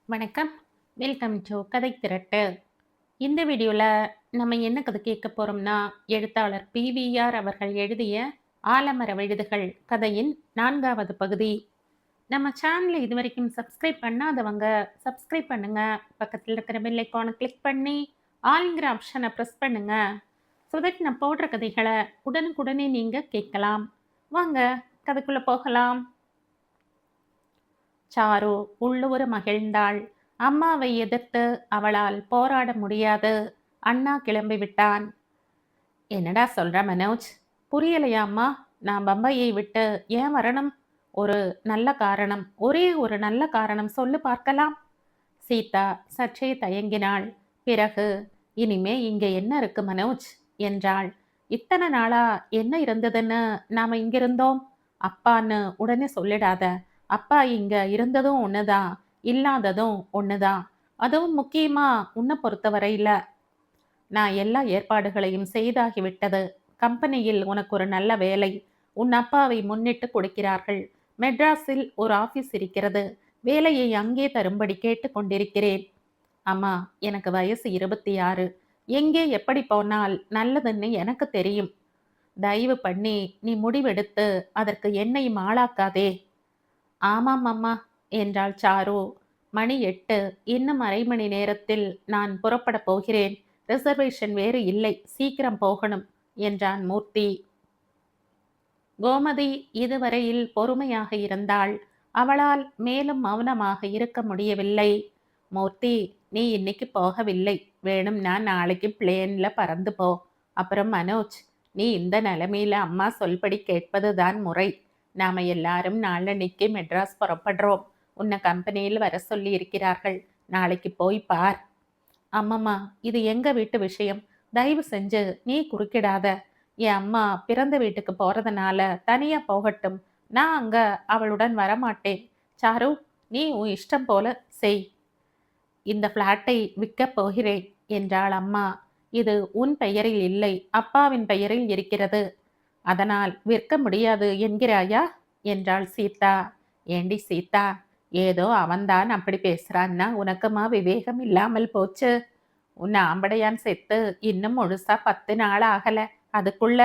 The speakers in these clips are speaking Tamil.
வணக்கம். வெல்கம் டு கதை திரட்டு. இந்த வீடியோல நம்ம என்ன கதை கேட்க போறோம்னா, எழுத்தாளர் பிவிஆர் அவர்கள் எழுதிய ஆலமர விழுதுகள் கதையின் 4வது பகுதி. நம்ம சேனலை இதுவரைக்கும் சப்ஸ்கிரைப் பண்ணாதவங்க சப்ஸ்கிரைப் பண்ணுங்க. பக்கத்தில் இருக்கிற பெல் ஐகானை கிளிக் பண்ணி ஆல்ங்கிற ஆப்ஷனை ப்ரெஸ் பண்ணுங்க. ஸோ தட் நான் போடுற கதைகளை உடனுக்குடனே நீங்க கேட்கலாம். வாங்க கதைக்குள்ள போகலாம். சாரு உள்ளூர மகிழ்ந்தாள். அம்மாவை எதிர்த்து அவளால் போராட முடியாது. அண்ணா கிளம்பி விட்டான். என்னடா சொல்ற மனோஜ்? புரியலையா அம்மா? நான் பம்பாயை விட்டு ஏன் வரணும்? ஒரு நல்ல காரணம், ஒரே ஒரு நல்ல காரணம் சொல்லு பார்க்கலாம். சீதா சற்றே தயங்கினாள். பிறகு, இனிமே இங்க என்ன இருக்கு மனோஜ் என்றாள். இத்தனை நாளா என்ன இருந்ததுன்னு நாம இங்கிருந்தோம். அப்பான்னு உடனே சொல்லிடாத. அப்பா இங்க இருந்ததும் ஒண்ணுதான், இல்லாததும் ஒண்ணுதான். அதுவும் முக்கியமா உன்னை பொறுத்தவரையில நான் எல்லா ஏற்பாடுகளையும் செய்தாகிவிட்டது. கம்பெனியில் உனக்கு ஒரு நல்ல வேலை. உன் அப்பாவை முன்னிட்டு கொடுக்கிறார்கள். மெட்ராஸில் ஒரு ஆபீஸ் இருக்கிறது. வேலையை அங்கே தரும்படி கேட்டு கொண்டிருக்கிறேன். அம்மா, எனக்கு வயசு 26. எங்கே எப்படி போனால் நல்லதுன்னு எனக்கு தெரியும். தயவு பண்ணி நீ முடிவெடுத்து அதற்கு என்னையும் ஆளாக்காதே. ஆமாம் அம்மா என்றாள் சாரு. மணி 8. இன்னும் அரை மணி நேரத்தில் நான் புறப்பட போகிறேன். ரிசர்வேஷன் வேறு இல்லை, சீக்கிரம் போகணும் என்றான் மூர்த்தி. கோமதி இதுவரையில் பொறுமையாக இருந்தாள். அவளால் மேலும் மௌனமாக இருக்க முடியவில்லை. மூர்த்தி, நீ இன்னைக்கு போகவில்லை. வேணும்னா நாளைக்கு பிளேன்ல பறந்து போ. அப்புறம் மனோஜ், நீ இந்த நிலைமையில அம்மா சொல்படி கேட்பதுதான் முறை. நாம எல்லாரும் நாளன்னைக்கு மெட்ராஸ் புறப்படுறோம். உன்னை கம்பெனியில் வர சொல்லி இருக்கிறார்கள். நாளைக்கு போய் பார். அம்மம்மா, இது எங்க வீட்டு விஷயம். தயவு செஞ்சு நீ குறுக்கிடாத. என் அம்மா பிறந்த வீட்டுக்கு போறதுனால தனியா போகட்டும். நான் அங்க அவளுடன் வரமாட்டேன். சாரு, நீ உன் இஷ்டம் போல செய். இந்த பிளாட்டை விற்கப் போகிறேன் என்றாள் அம்மா. இது உன் பெயரில் இல்லை, அப்பாவின் பெயரில் இருக்கிறது. அதனால் விற்க முடியாது என்கிறாயா என்றாள் சீதா. ஏண்டி சீதா, ஏதோ அவன்தான் அப்படி பேசுறான்னா உனக்குமா விவேகம் இல்லாமல் போச்சு? உன்னை ஆம்படையான் செத்து இன்னும் முழுசா 10 நாள் ஆகல. அதுக்குள்ள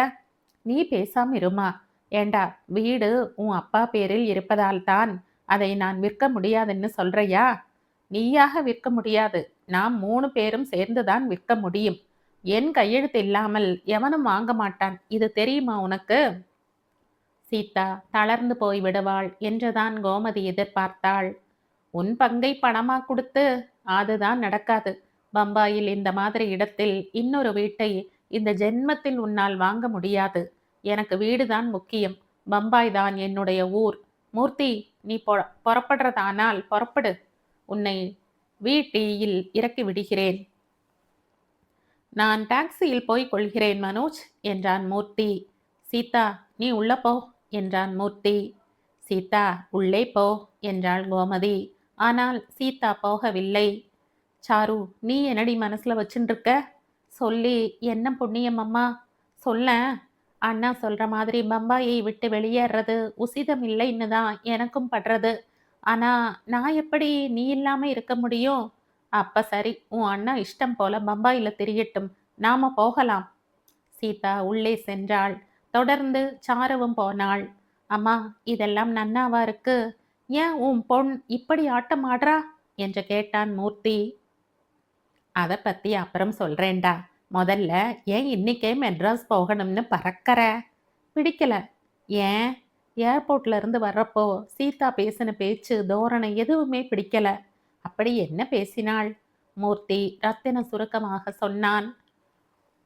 நீ பேசாம இருமா. ஏண்டா, வீடு உன் அப்பா பேரில் இருப்பதால் தான் அதை நான் விற்க முடியாதுன்னு சொல்றியா? நீயாக விற்க முடியாது. நாம் 3 பேரும் சேர்ந்துதான் விற்க முடியும். என் கையெழுத்து இல்லாமல் எவனும் வாங்க மாட்டான். இது தெரியுமா உனக்கு? சீதா தளர்ந்து போய் விடுவாள் என்றுதான் கோமதி எதிர்பார்த்தாள். உன் பங்கை பணமா கொடுத்து? அதுதான் நடக்காது. பம்பாயில் இந்த மாதிரி இடத்தில் இன்னொரு வீட்டை இந்த ஜென்மத்தில் உன்னால் வாங்க முடியாது. எனக்கு வீடுதான் முக்கியம். பம்பாய் தான் என்னுடைய ஊர். மூர்த்தி, நீ புறப்படுறதானால் புறப்படு. உன்னை வீட்டில் இறக்கி விடுகிறேன். நான் டாக்ஸியில் போய் கொள்கிறேன் மனோஜ் என்றான் மூர்த்தி. சீதா, நீ உள்ள போ என்றான் மூர்த்தி. சீதா, உள்ளே போ என்றாள் கோமதி. ஆனால் சீதா போகவில்லை. சாரு, நீ என்னடி மனசுல வச்சுருக்க? சொல்லி என்ன புண்ணியம் அம்மா? சொல்ல. அண்ணா சொல்ற மாதிரி பம்பாயை விட்டு வெளியேறது உசிதம் இல்லைன்னு தான் எனக்கும் படுறது. ஆனா நான் எப்படி நீ இல்லாம இருக்க முடியும்? அப்ப சரி, உன் அண்ணா இஷ்டம் போல பம்பாயில திரியட்டும். நாம போகலாம். சீதா உள்ளே சென்றாள். தொடர்ந்து சாருவும் போனாள். அம்மா, இதெல்லாம் நன்னாவா இருக்கு? ஏன் உன் பொன் இப்படி ஆட்டம் ஆடுறா என்று கேட்டான் மூர்த்தி. அதை பத்தி அப்புறம் சொல்றேன்டா. முதல்ல ஏன் இன்னைக்கே மெட்ராஸ் போகணும்னு பறக்கற? பிடிக்கல. ஏன்? ஏர்போர்ட்ல இருந்து வர்றப்போ சீதா பேசின பேச்சு தோரணை எதுவுமே பிடிக்கல. அப்படி என்ன பேசினாள்? மூர்த்தி ரத்தின சுருக்கமாக சொன்னான்.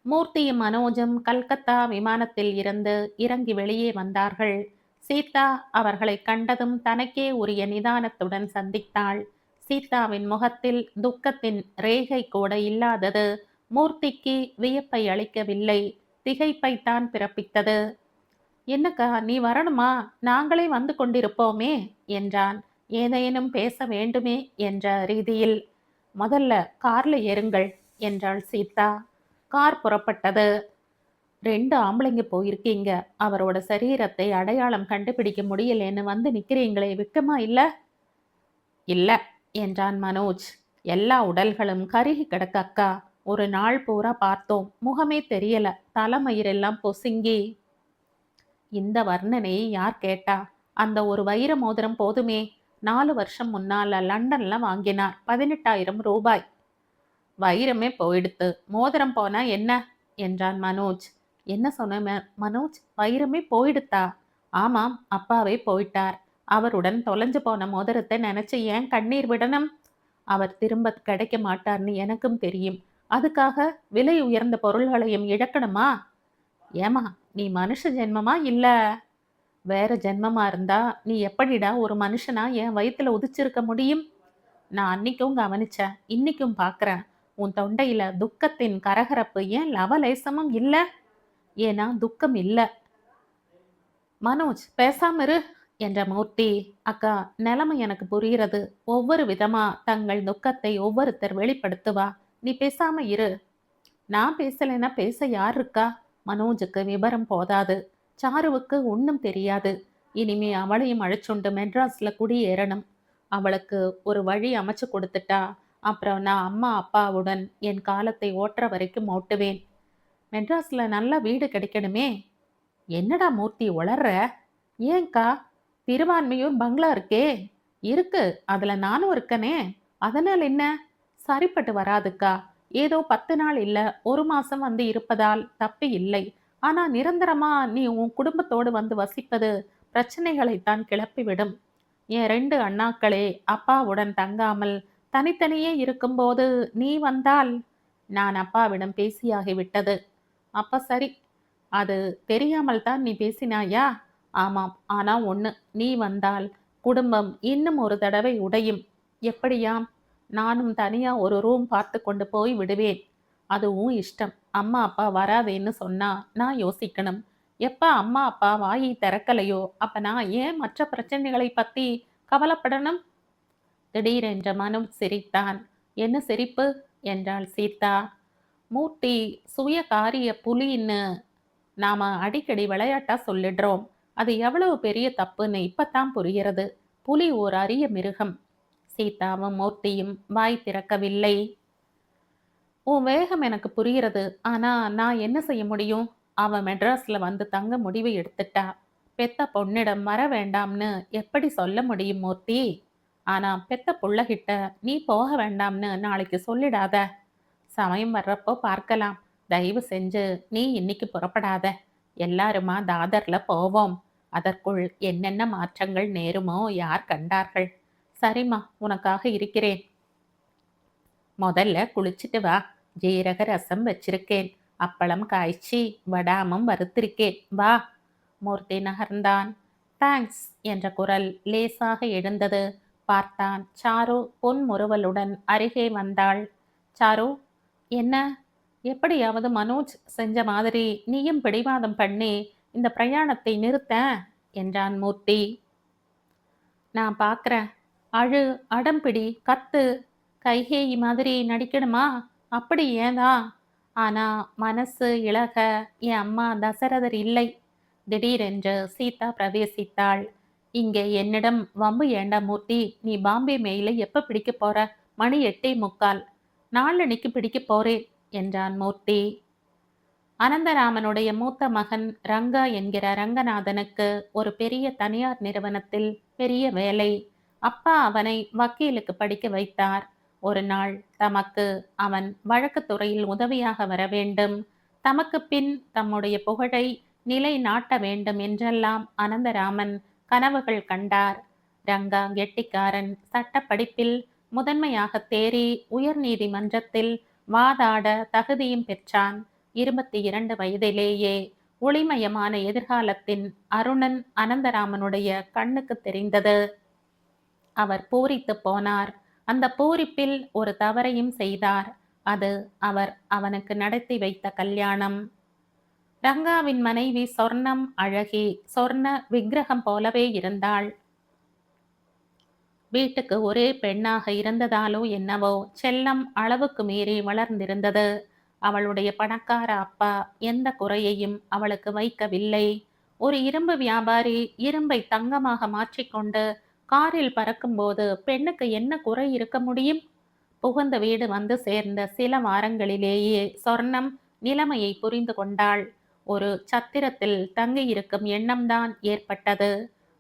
மூர்த்தியும் மனோஜும் கல்கத்தா விமானத்தில் இருந்து இறங்கி வெளியே வந்தார்கள். சீதா அவர்களை கண்டதும் தனக்கே உரிய நிதானத்துடன் சந்தித்தாள். சீதாவின் முகத்தில் துக்கத்தின் ரேகை கூட இல்லாதது மூர்த்திக்கு வியப்பை அளிக்கவில்லை, திகைப்பைத்தான் பிறப்பித்தது. என்னக்கா, நீ வரணுமா? நாங்களே வந்து கொண்டிருப்போமே என்றான். ஏதேனும் பேச வேண்டுமே என்ற ரீதியில். முதல்ல கார்ல ஏறுங்கள் என்றாள் சீதா. கார் புறப்பட்டது. 2 ஆம்பளைங்க போயிருக்கீங்க. அவரோட சரீரத்தை அடையாளம் கண்டுபிடிக்க முடியலன்னு வந்து நிக்கிறீங்களே, வெக்கமா இல்ல? இல்ல, என்றான் மனோஜ். எல்லா உடல்களும் கருகி கிடக்க அக்கா. ஒரு நாள் பூரா பார்த்தோம், முகமே தெரியல, தலைமயிரெல்லாம் பொசுங்கி. இந்த வர்ணனையை யார் கேட்டா? அந்த ஒரு வைர மோதிரம் போதுமே. 4 வருஷம் முன்னால லண்டன்ல வாங்கினார், 18,000 ரூபாய். வைரமே போயிடுத்து, மோதிரம் போனா என்ன என்றான் மனோஜ். என்ன சொன்ன மனோஜ்? வைரமே போயிடுத்தா? ஆமாம், அப்பாவே போயிட்டார். அவருடன் தொலைஞ்சு போன மோதிரத்தை நினைச்சு ஏன் கண்ணீர் விடணும்? அவர் திரும்ப கிடைக்க மாட்டார்னு எனக்கும் தெரியும். அதுக்காக விலை உயர்ந்த பொருள்களையும் இழக்கணுமா? ஏமா, நீ மனுஷ ஜென்மமா இல்ல வேற ஜென்மமா இருந்தா நீ எப்படிடா ஒரு மனுஷனா என் வயித்துல உதிச்சிருக்க முடியும்? நான் அன்னைக்கும் கவனிச்சேன், இன்னைக்கும் பார்க்கறேன். உன் தொண்டையில துக்கத்தின் கரகரப்பு ஏன் லவலேசமும் இல்ல? ஏன்னா துக்கம் இல்ல. மனோஜ், பேசாம இரு என்ற மூர்த்தி. அக்கா, நிலைமை எனக்கு புரிகிறது. ஒவ்வொரு விதமா தங்கள் துக்கத்தை ஒவ்வொருத்தர் வெளிப்படுத்துவா. நீ பேசாம இரு. நான் பேசலைன்னா பேச யார் இருக்கா? மனோஜுக்கு விபரம் போதாது. சாருவுக்கு ஒன்றும் தெரியாது. இனிமே அவளையும் அழைச்சுண்டு மெட்ராஸ்ல குடியேறணும். அவளுக்கு ஒரு வழி அமைச்சு கொடுத்துட்டா அப்புறம் நான் அம்மா அப்பாவுடன் என் காலத்தை ஓட்டுற வரைக்கும் ஓட்டுவேன். மெட்ராஸ்ல நல்ல வீடு கிடைக்கணுமே. என்னடா மூர்த்தி உளர்ற? ஏன்க்கா? திருவான்மையூர் பங்களா இருக்கே. இருக்கு, அதுல நானும் இருக்கனே. அதனால் என்ன? சரிப்பட்டு வராதுக்கா. ஏதோ 10 நாள் இல்ல 1 மாசம் வந்து இருப்பதால் தப்பு இல்லை. ஆனா நிரந்தரமா நீ உன் குடும்பத்தோடு வந்து வசிப்பது பிரச்சனைகளைத்தான் கிளப்பிவிடும். என் 2 அண்ணாக்களே அப்பாவுடன் தங்காமல் தனித்தனியே இருக்கும்போது நீ வந்தால். நான் அப்பாவிடம் பேசியாகிவிட்டது. அப்ப சரி. அது தெரியாமல் தான் நீ பேசினாயா? ஆமாம். ஆனா ஒண்ணு, நீ வந்தால் குடும்பம் இன்னும் ஒரு தடவை உடையும். எப்படியாம்? நானும் தனியா ஒரு ரூம் பார்த்து கொண்டு போய் விடுவேன். அதுவும் இஷ்டம். அம்மா அப்பா வராதேன்னு சொன்னா நான் யோசிக்கணும். எப்ப அம்மா அப்பா வாயை திறக்கலையோ அப்ப நான் ஏன் மற்ற பிரச்சனைகளை பத்தி கவலைப்படணும்? திடீரென்ற மனம் சிரித்தான். என்ன சிரிப்பு என்றாள் சீதா. மூர்த்தி சுய காரிய புலின்னு நாம அடிக்கடி விளையாட்டா சொல்லிடுறோம். அது எவ்வளவு பெரிய தப்புன்னு இப்பத்தான் புரிகிறது. புலி ஓர் அரிய மிருகம். சீதாவும் மூர்த்தியும் வாய் திறக்கவில்லை. உன் வேகம் எனக்கு புரிகிறது. ஆனா நான் என்ன செய்ய முடியும்? அவ மெட்ராஸ்ல வந்து தங்க முடிவு எடுத்துட்டா. பெத்த பொண்ணிடம் வர வேண்டாம்னு எப்படி சொல்ல முடியும் மூர்த்தி? ஆனா பெத்த புள்ளகிட்ட நீ போக வேண்டாம்னு நாளைக்கு சொல்லிடாத. சமயம் வர்றப்போ பார்க்கலாம். தயவு செஞ்சு நீ இன்னைக்கு புறப்படாத. எல்லாருமா தாதர்ல போவோம். அதற்குள் என்னென்ன மாற்றங்கள் நேருமோ யார் கண்டார்கள்? சரிம்மா, உனக்காக இருக்கிறேன். முதல்ல குளிச்சிட்டு வா. ஜீரக ரசம் வச்சிருக்கேன். அப்பளம் காய்ச்சி வடாமும் வறுத்திருக்கேன். வா. மூர்த்தி நகர்ந்தான். தேங்க்ஸ் என்ற குரல் லேசாக எழுந்தது. பார்த்தான். சாரு பொன்முறுவலுடன் அருகே வந்தாள். சாரு, என்ன? எப்படியாவது மனோஜ் செஞ்ச மாதிரி நீயும் பிடிவாதம் பண்ணி இந்த பிரயாணத்தை நிறுத்த என்றான் மூர்த்தி. நான் பார்க்குறேன். அழு, அடம்பிடி, கத்து. கைகேயி மாதிரி நடிக்கணுமா? அப்படி ஏதா? ஆனா மனசு இளக என் அம்மா தசரதர் இல்லை. திடீரென்று சீதா பிரவேசித்தாள். இங்கே என்னிடம் வம்பு ஏண்டா மூர்த்தி? நீ பாம்பே மெயிலை எப்ப பிடிக்க போற? மணி 8:45. நாளன்னைக்கு பிடிக்க போறேன் என்றான் மூர்த்தி. அனந்தராமனுடைய மூத்த மகன் ரங்கா என்கிற ரங்கநாதனுக்கு ஒரு பெரிய தனியார் நிறுவனத்தில் பெரிய வேலை. அப்பா அவனை வக்கீலுக்கு படிக்க வைத்தார். ஒரு நாள் தமக்கு அவன் வழக்குத்துறையில் உதவியாக வர வேண்டும், தமக்கு பின் தம்முடைய புகழை நிலை நாட்ட வேண்டும் என்றெல்லாம் அனந்தராமன் கனவுகள் கண்டார். ரங்கா கெட்டிக்காரன். சட்டப்படிப்பில் முதன்மையாக தேறி உயர் நீதிமன்றத்தில் வாதாட தகுதியும் பெற்றான். 22 வயதிலேயே ஒளிமயமான எதிர்காலத்தின் அருணன் அனந்தராமனுடைய கண்ணுக்கு தெரிந்தது. அவர் பூரித்து போனார். அந்த பூரிப்பில் ஒரு தவறையும் செய்தார். அது அவர் அவனுக்கு நடத்தி வைத்த கல்யாணம். ரங்காவின் மனைவி சொர்ணம் அழகி, சொர்ண விக்கிரகம் போலவே இருந்தாள். வீட்டுக்கு ஒரே பெண்ணாக இருந்ததாலோ என்னவோ செல்லம் அளவுக்கு மீறி வளர்ந்திருந்தது. அவளுடைய பணக்கார அப்பா எந்த குறையையும் அவளுக்கு வைக்கவில்லை. ஒரு இரும்பு வியாபாரி இரும்பை தங்கமாக மாற்றிக்கொண்டு காரில் பறக்கும்போது பெண்ணுக்கு என்ன குறை இருக்க முடியும்? புகுந்த வீடு வந்து சேர்ந்த சில வாரங்களிலேயே சொர்ணம் நிலைமையை புரிந்து கொண்டாள். ஒரு சத்திரத்தில் தங்கியிருக்கும் எண்ணம்தான் ஏற்பட்டது.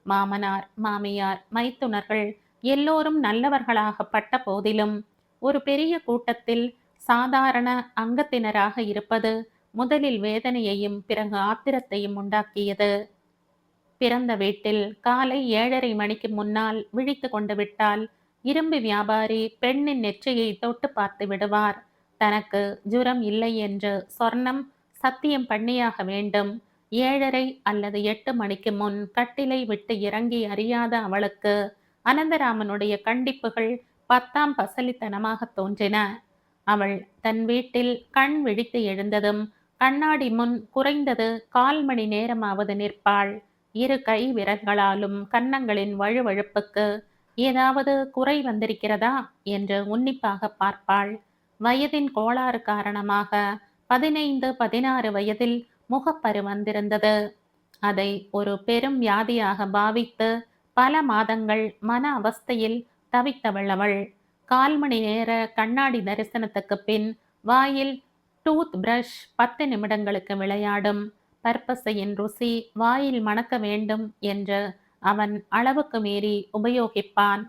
மாமனார், மாமியார், மைத்துனர்கள் எல்லோரும் நல்லவர்களாகப்பட்ட போதிலும் ஒரு பெரிய கூட்டத்தில் சாதாரண அங்கத்தினராக இருப்பது முதலில் வேதனையையும் பிறகு ஆத்திரத்தையும் உண்டாக்கியது. பிறந்த வீட்டில் காலை 7:30 மணிக்கு முன்னால் விழித்து கொண்டு விட்டால் இரும்பு வியாபாரி பெண்ணின் நெற்றியை தொட்டு பார்த்து விடுவார். தனக்கு ஜுரம் இல்லை என்று சொர்ணம் சத்தியம் பண்ணியாக வேண்டும். 7:30 அல்லது 8 மணிக்கு முன் கட்டிலை விட்டு இறங்கி அறியாத அவளுக்கு அனந்தராமனுடைய கண்டிப்புகள் 10ஆம் பசலித்தனமாக தோன்றின. அவள் தன் வீட்டில் கண் விழித்து எழுந்ததும் கண்ணாடி முன் குறைந்தது 1/4 மணி நேரமாவது நிற்பாள். இரு கை விரல்களாலும் கன்னங்களின் வழுவழுப்புக்கு ஏதாவது குறை வந்திருக்கிறதா என்று உன்னிப்பாக பார்ப்பாள். வயதின் கோளாறு காரணமாக 15, 16 வயதில் முகப்பரு வந்திருந்தது. அதை ஒரு பெரும் வியாதியாக பாவித்து பல மாதங்கள் மன அவஸ்தையில் தவித்தவள் அவள். 1/4 மணி நேர கண்ணாடி தரிசனத்துக்கு பின் வாயில் டூத் பிரஷ் 10 நிமிடங்களுக்கு விளையாடும். பற்பசையின் ருசி வாயில் மணக்க வேண்டும் என்று அவன் அளவுக்கு மீறி உபயோகிப்பான்.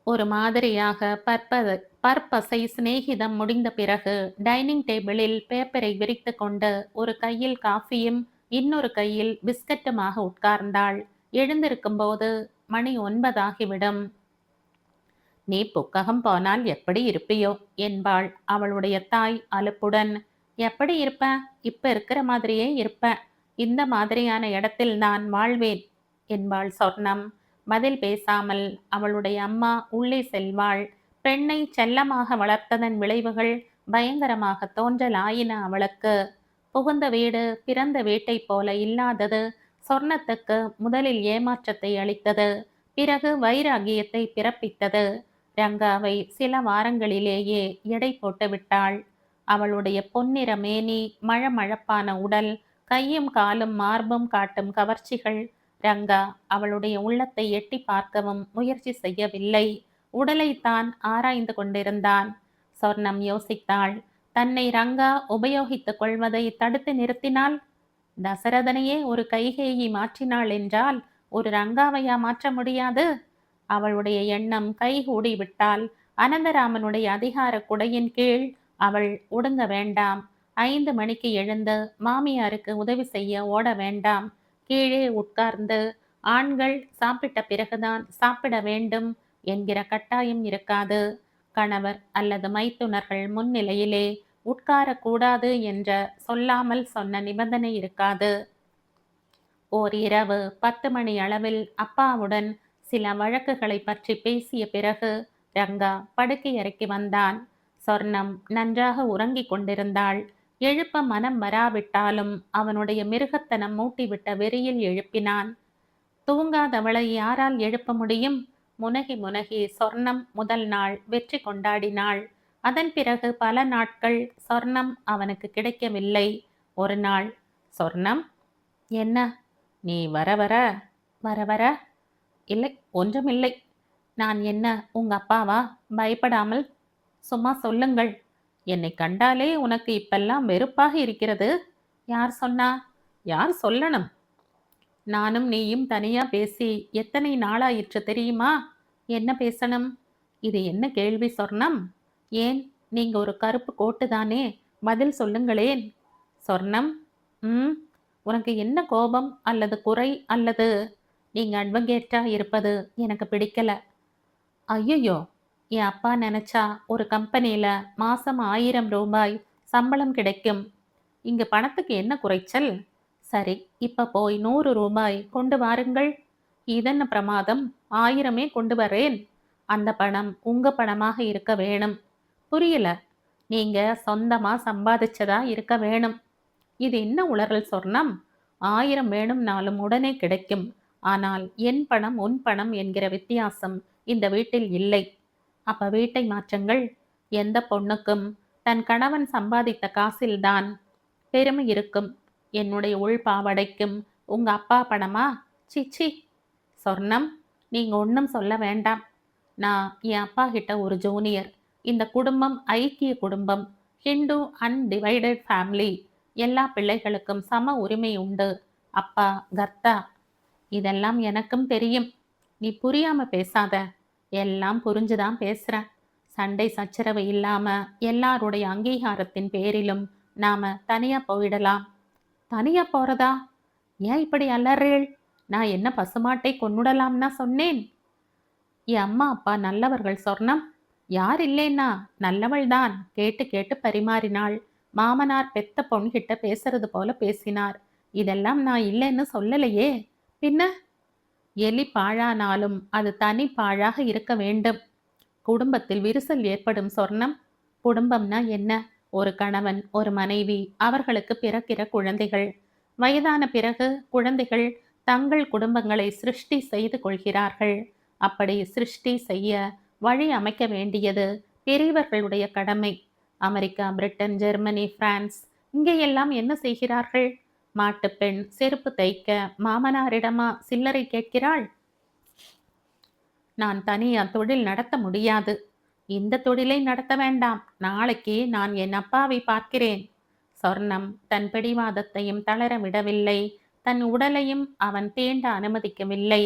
ஒரு மாதிரியாக பற்பசை சிநேகிதம் முடிந்த பிறகு டைனிங் டேபிளில் பேப்பரை விரித்து கொண்டு ஒரு கையில் காஃபியும் இன்னொரு கையில் பிஸ்கட்டுமாக உட்கார்ந்தாள். எழுந்திருக்கும் போது மணி 9 ஆகிவிடும். நீ புக்ககம் போனால் எப்படி இருப்பியோ என்பாள் அவளுடைய தாய் அலுப்புடன். எப்படி இருப்ப? இப்ப இருக்கிற மாதிரியே இருப்ப. இந்த மாதிரியான இடத்தில் நான் வாழ்வேன் என்பாள் சொர்ணம். பதில் பேசாமல் அவளுடைய அம்மா உள்ளே செல்வாள். பெண்ணை செல்லமாக வளர்த்ததன் விளைவுகள் பயங்கரமாக தோன்றலாயின அவளுக்கு. புகுந்த வீடு பிறந்த வீட்டைப் போல இல்லாதது சொர்ணத்துக்கு முதலில் ஏமாற்றத்தை அளித்தது. பிறகு வைராகியத்தை பிறப்பித்தது. ரங்காவை சில வாரங்களிலேயே எடை போட்டு விட்டாள். அவளுடைய பொன்னிற மேனி, மழமழப்பான உடல், கையும் காலும் மார்பும் காட்டும் கவர்ச்சிகள் ரங்கா அவளுடைய உள்ளத்தை எட்டி பார்க்கவும் முயற்சி செய்யவில்லை. உடலைத்தான் ஆராய்ந்து கொண்டிருந்தான். சொர்ணம் யோசித்தாள். தன்னை ரங்கா உபயோகித்துக் கொள்வதை தடுத்து நிறுத்தினாள். தசரதனையே ஒரு கைகேயி மாற்றினாள் என்றால் ஒரு ரங்காவையா மாற்ற முடியாது? அவளுடைய எண்ணம் கைகூடி விட்டால் அனந்தராமனுடைய அதிகார குடையின் கீழ் அவள் ஒடுங்க வேண்டாம். 5 மணிக்கு எழுந்து மாமியாருக்கு உதவி செய்ய ஓட வேண்டாம். கீழே உட்கார்ந்து ஆண்கள் சாப்பிட்ட பிறகுதான் சாப்பிட வேண்டும் என்கிற கட்டாயம் இருக்காது. கணவர் அல்லது மைத்துனர்கள் முன்னிலையிலே உட்காரக்கூடாது என்ற சொல்லாமல் சொன்ன நிபந்தனை இருக்காது. ஓர் இரவு 10 மணி அளவில் அப்பாவுடன் சில வழக்குகளை பற்றி பேசிய பிறகு ரங்கா படுக்கை அறைக்கு வந்தான். சொர்ணம் நன்றாக உறங்கிக் கொண்டிருந்தாள். எழுப்ப மனம் வராவிட்டாலும் அவனுடைய மிருகத்தனம் மூட்டிவிட்ட வெறியில் எழுப்பினான். தூங்காதவளை யாரால் எழுப்ப முடியும்? முனகி முனகி சொர்ணம் முதல் நாள் வெற்றி கொண்டாடினாள். அதன் பிறகு பல நாட்கள் சொர்ணம் அவனுக்கு கிடைக்கவில்லை. ஒரு நாள், சொர்ணம், என்ன நீ வர வர வர வர இல்லை, ஒன்றுமில்லை. நான் என்ன உங்க அப்பாவா? பயப்படாமல் சும்மா சொல்லுங்கள். என்னை கண்டாலே உனக்கு இப்பெல்லாம் வெறுப்பாக இருக்கிறது. யார் சொன்னா? யார் சொல்லணும்? நானும் நீயும் தனியா பேசி எத்தனை நாளாயிற்று தெரியுமா? என்ன பேசணும்? இது என்ன கேள்வி சொர்ணம்? ஏன், நீங்க ஒரு கருப்பு கோட்டு தானே, பதில் சொல்லுங்களேன். சொர்ணம், உனக்கு என்ன கோபம் அல்லது குறை? அல்லது நீங்க அட்வொகேட்டா இருப்பது எனக்கு பிடிக்கல. ஐயோ, என் அப்பா நினைச்சா ஒரு கம்பெனியில மாசம் 1000 ரூபாய் சம்பளம் கிடைக்கும். இங்கு பணத்துக்கு என்ன குறைச்சல்? சரி, இப்ப போய் 100 ரூபாய் கொண்டு வாருங்கள். இதென்ன பிரமாதம்? 1000 கொண்டு வரேன். அந்த பணம் உங்க பணமாக இருக்க வேணும். புரியல? நீங்க சொந்தமா சம்பாதிச்சதா இருக்க வேணும். இது என்ன உளறல் சொர்ணம்? 1000 வேணும்னாலும் உடனே கிடைக்கும். ஆனால் என் பணம் உன் பணம் என்கிற வித்தியாசம் இந்த வீட்டில் இல்லை. அப்ப வீட்டை மாற்றுங்கள். எந்த பொண்ணுக்கும் தன் கணவன் சம்பாதித்த காசில்தான் பெருமை இருக்கும். என்னுடைய உள் பாவடைக்கும் உங்க அப்பா பணமா? சிச்சி. சொர்ணம், நீங்க ஒன்றும் சொல்ல வேண்டாம். நான் என் அப்பா கிட்ட ஒரு ஜூனியர். இந்த குடும்பம் ஐக்கிய குடும்பம். Hindu undivided family. எல்லா பிள்ளைகளுக்கும் சம உரிமை உண்டு. அப்பா கர்த்தா. இதெல்லாம் எனக்கும் தெரியும். நீ புரியாம பேசாத. எல்லாம் புரிஞ்சுதான் பேசுறேன். சண்டை சச்சரவு இல்லாம எல்லாருடைய அங்கீகாரத்தின் பேரிலும் நாம தனியா போயிடலாம். தனியா போறதா? ஏன் இப்படி அலறேள்? நான் என்ன பசுமாட்டை கொன்னுடலாம்னா சொன்னேன்? என் அம்மா அப்பா நல்லவர்கள் சொர்ணம். யார் இல்லைன்னா? நல்லவள்தான். கேட்டு கேட்டு பரிமாறினாள். மாமனார் பெத்த பொண்கிட்ட பேசுறது போல பேசினார். இதெல்லாம் நான் இல்லைன்னு சொல்லலையே. பின்ன? எலி பாழானாலும் அது தனி பாழாக இருக்க வேண்டும். குடும்பத்தில் விரிசல் ஏற்படும் சொர்ணம். குடும்பம்னா என்ன? ஒரு கணவன், ஒரு மனைவி, அவர்களுக்கு பிறக்கிற குழந்தைகள். வயதான பிறகு குழந்தைகள் தங்கள் குடும்பங்களை சிருஷ்டி செய்து கொள்கிறார்கள். அப்படி சிருஷ்டி செய்ய வழி அமைக்க வேண்டியது பெரியவர்களுடைய கடமை. அமெரிக்கா, பிரிட்டன், ஜெர்மனி, பிரான்ஸ் இங்கேயெல்லாம் என்ன செய்கிறார்கள்? மாட்டுப்பெண் செருப்பு தைக்க மாமனாரிடமா சில்லறை கேட்கிறாள்? நான் தனியா தொழில் நடத்த முடியாது. இந்த தொழிலை நடத்த வேண்டாம். நாளைக்கு நான் என் அப்பாவை பார்க்கிறேன். சொர்ணம் தன் பிடிவாதத்தையும் தளர விடவில்லை. தன் உடலையும் அவன் தீண்ட அனுமதிக்கவில்லை.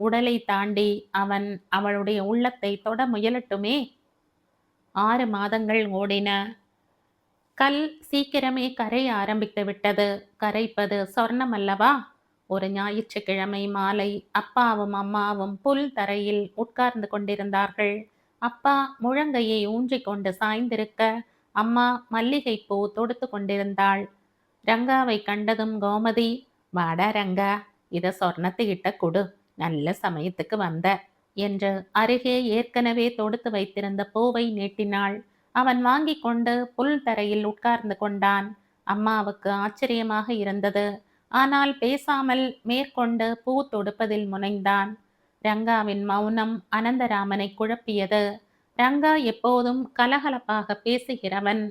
உடலை தாண்டி அவன் அவளுடைய உள்ளத்தை தொட முயலட்டுமே. 6 மாதங்கள் ஓடின. கல் சீக்கிரமே கரைய ஆரம்பித்து விட்டது. கரைப்பது சொர்ணம் அல்லவா? ஒரு ஞாயிற்றுக்கிழமை மாலை அப்பாவும் அம்மாவும் புல் தரையில் உட்கார்ந்து கொண்டிருந்தார்கள். அப்பா முழங்கையை ஊன்றிக் கொண்டு சாய்ந்திருக்க, அம்மா மல்லிகைப்பூ தொடுத்து கொண்டிருந்தாள். ரங்காவை கண்டதும் கோமதி, வாடா ரங்கா, இத சொர்ணத்துக்கிட்ட கொடு, நல்ல சமயத்துக்கு வந்த என்று அருகே ஏற்கனவே தொடுத்து வைத்திருந்த பூவை நீட்டினாள். அவன் வாங்கி கொண்டு புல் தரையில் உட்கார்ந்து கொண்டான். அம்மாவுக்கு ஆச்சரியமாக இருந்தது. ஆனால் பேசாமல் மேற்கொண்டு பூ தொடுப்பதில் முனைந்தான். ரங்காவின் மௌனம் அனந்தராமனை குழப்பியது. ரங்கா எப்போதும் கலகலப்பாக பேசுகிறவன்.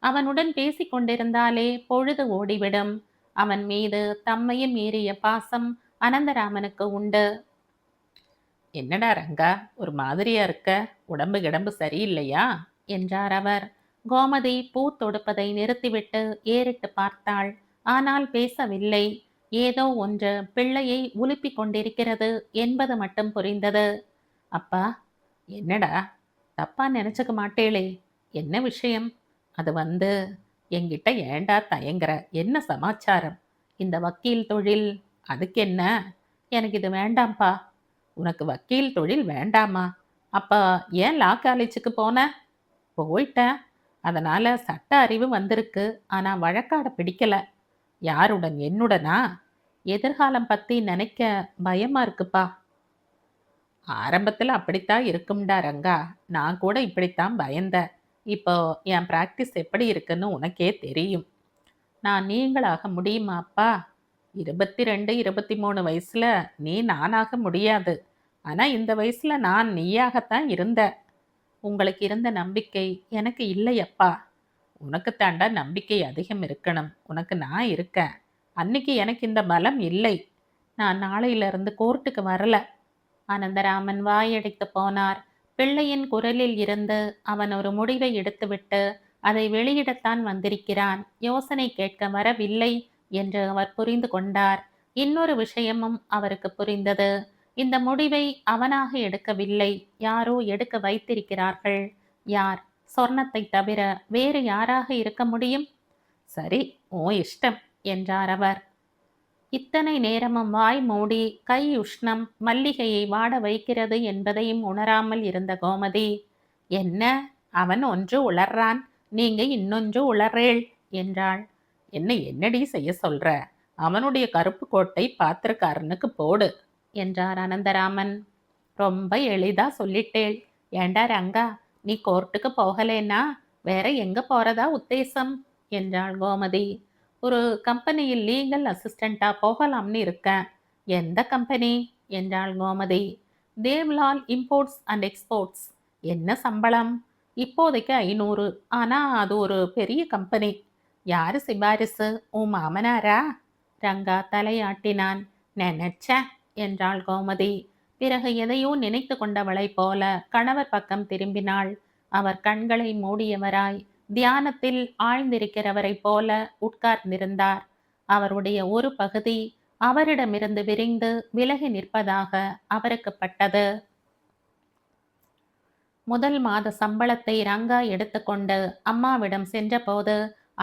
அவனுடன் பேசிக் கொண்டிருந்தாலே பொழுது ஓடிவிடும். அவன் மீது தம்மையும் மீறிய பாசம் அனந்தராமனுக்கு உண்டு. என்னடா ரங்கா, ஒரு மாதிரியா இருக்க? உடம்பு கிடம்பு சரியில்லையா என்றார் அவர். கோமதி பூ தொடுப்பதை நிறுத்திவிட்டு ஏறிட்டு பார்த்தாள். ஆனால் பேசவில்லை. ஏதோ ஒன்று பிள்ளையை உலுப்பிக் கொண்டிருக்கிறது என்பது மட்டும் புரிந்தது. அப்பா, என்னடா? தப்பா நினைச்சுக்க மாட்டேளே? என்ன விஷயம்? அது என்கிட்ட ஏண்டா தயங்குற? என்ன சமாச்சாரம்? இந்த வக்கீல் தொழில், அதுக்கு என்ன? எனக்கு இது வேண்டாம்ப்பா. உனக்கு வக்கீல் தொழில் வேண்டாமா? அப்ப ஏன் லா காலேஜுக்கு போன? போயிட்டேன். அதனால சட்ட அறிவு வந்திருக்கு. ஆனா வழக்காட பிடிக்கல. யாருடன்? என்னுடனா? எதிர்காலம் பத்தி நினைக்க பயமா இருக்குப்பா. ஆரம்பத்துல அப்படித்தான் இருக்கும்டா ரங்கா. நான் கூட இப்படித்தான் பயந்தேன். இப்போ என் பிராக்டிஸ் எப்படி இருக்குன்னு உனக்கே தெரியும். நான் நீங்களாக முடியுமா அப்பா? 22, 23 வயசுல நீ நானாக முடியாது. ஆனா இந்த வயசுல நான் நீயாகத்தான் இருந்த. உங்களுக்கு இருந்த நம்பிக்கை எனக்கு இல்லையப்பா. உனக்கு தாண்டா நம்பிக்கை அதிகம் இருக்கணும். உனக்கு நான் இருக்கேன். அன்னைக்கு எனக்கு இந்த பலம் இல்லை. நான் நாளையிலிருந்து கோர்ட்டுக்கு வரல. அனந்தராமன் வாயடைத்து போனார். பிள்ளையின் குரலில் இருந்து அவன் ஒரு முடிவை எடுத்துவிட்டு அதை வெளியிடத்தான் வந்திருக்கிறான். யோசனை கேட்க வரவில்லை என்று அவர் புரிந்து கொண்டார். இன்னொரு விஷயமும் அவருக்கு புரிந்தது. இந்த முடிவை அவனாக எடுக்கவில்லை, யாரோ எடுக்க வைத்திருக்கிறார்கள். யார்? சொர்ணத்தை தவிர வேறு யாராக இருக்க முடியும்? சரி, ஓ இஷ்டம் என்றார் அவர். இத்தனை நேரமும் வாய் மூடி கை உஷ்ணம் மல்லிகையை வாட வைக்கிறது என்பதையும் உணராமல் இருந்த கோமதி, என்ன அவன் ஒன்று உளர்றான், நீங்க இன்னொன்று உளறேள் என்றாள். என்னடி செய்ய சொல்ற? அவனுடைய கருப்பு கோட்டை பாத்திரக்காரனுக்கு போடு என்றார் அனந்தராமன். ரொம்ப எளிதா சொல்லிட்டேள். ஏண்டா ரங்கா, நீ கோர்ட்டுக்கு போகலேன்னா வேற எங்க போறதா உத்தேசம் என்றாள் கோமதி. ஒரு கம்பெனியில் லீகல் அசிஸ்டண்டா போகலாம்னு இருக்கேன். எந்த கம்பெனி என்றாள் Gomathi. Devlal imports and exports. என்ன சம்பளம்? இப்போதைக்கு 500. ஆனா அது ஒரு பெரிய கம்பெனி. யாரு சிபாரிசு? உன் மாமனாரா? ரங்கா தலையாட்டினான். நினைச்சேன் என்றாள் கோமதி. பிறகு எதையோ நினைத்து கொண்டவளைப் போல கணவர் பக்கம் திரும்பினாள். அவர் கண்களை மூடியவராய் தியானத்தில் ஆழ்ந்திருக்கிறவரைப் போல உட்கார்ந்திருந்தார். அவருடைய ஒரு பகுதி அவரிடமிருந்து விரிந்து விலகி நிற்பதாக அவருக்கு பட்டது. முதல் மாத சம்பளத்தை ரங்கா எடுத்துக்கொண்டு அம்மாவிடம் சென்றபோது